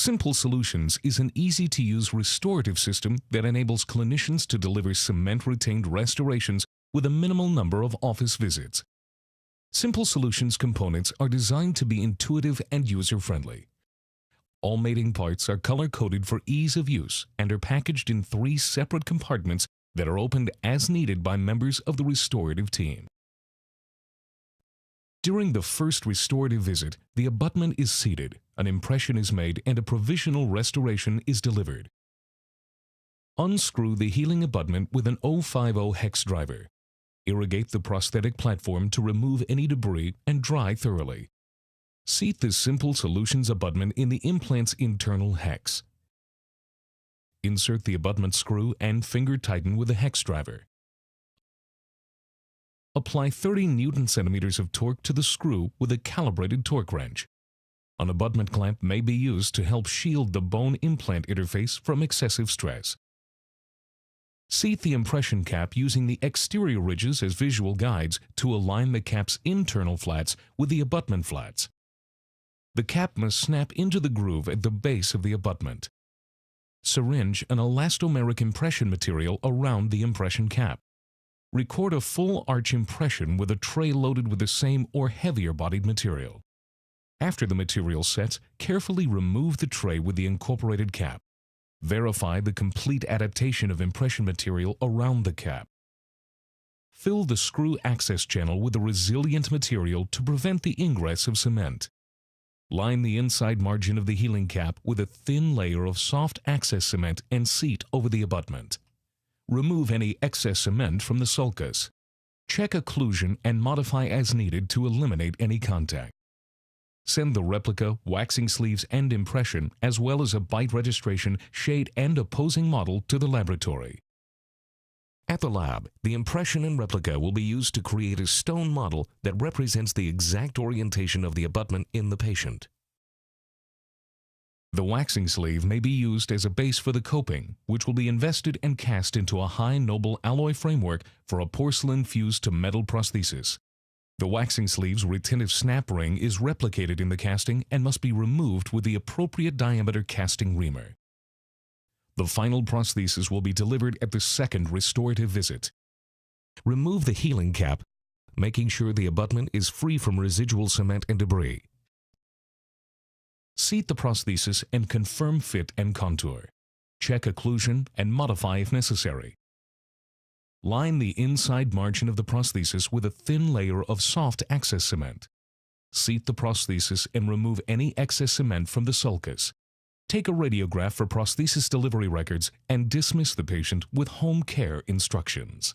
Simple Solutions is an easy-to-use restorative system that enables clinicians to deliver cement-retained restorations with a minimal number of office visits. Simple Solutions components are designed to be intuitive and user-friendly. All mating parts are color-coded for ease of use and are packaged in 3 separate compartments that are opened as needed by members of the restorative team. During the first restorative visit, the abutment is seated, an impression is made, and a provisional restoration is delivered. Unscrew the healing abutment with an 050 hex driver. Irrigate the prosthetic platform to remove any debris and dry thoroughly. Seat the Simple Solutions abutment in the implant's internal hex. Insert the abutment screw and finger tighten with a hex driver. Apply 30 Newton-centimeters of torque to the screw with a calibrated torque wrench. An abutment clamp may be used to help shield the bone-implant interface from excessive stress. Seat the impression cap using the exterior ridges as visual guides to align the cap's internal flats with the abutment flats. The cap must snap into the groove at the base of the abutment. Syringe an elastomeric impression material around the impression cap. Record a full arch impression with a tray loaded with the same or heavier-bodied material. After the material sets, carefully remove the tray with the incorporated cap. Verify the complete adaptation of impression material around the cap. Fill the screw access channel with a resilient material to prevent the ingress of cement. Line the inside margin of the healing cap with a thin layer of soft access cement and seat over the abutment. Remove any excess cement from the sulcus. Check occlusion and modify as needed to eliminate any contact. Send the replica, waxing sleeves, and impression, as well as a bite registration, shade, and opposing model to the laboratory. At the lab, the impression and replica will be used to create a stone model that represents the exact orientation of the abutment in the patient. The waxing sleeve may be used as a base for the coping, which will be invested and cast into a high noble alloy framework for a porcelain fused to metal prosthesis. The waxing sleeve's retentive snap ring is replicated in the casting and must be removed with the appropriate diameter casting reamer. The final prosthesis will be delivered at the second restorative visit. Remove the healing cap, making sure the abutment is free from residual cement and debris. Seat the prosthesis and confirm fit and contour. Check occlusion and modify if necessary. Line the inside margin of the prosthesis with a thin layer of soft access cement. Seat the prosthesis and remove any excess cement from the sulcus. Take a radiograph for prosthesis delivery records and dismiss the patient with home care instructions.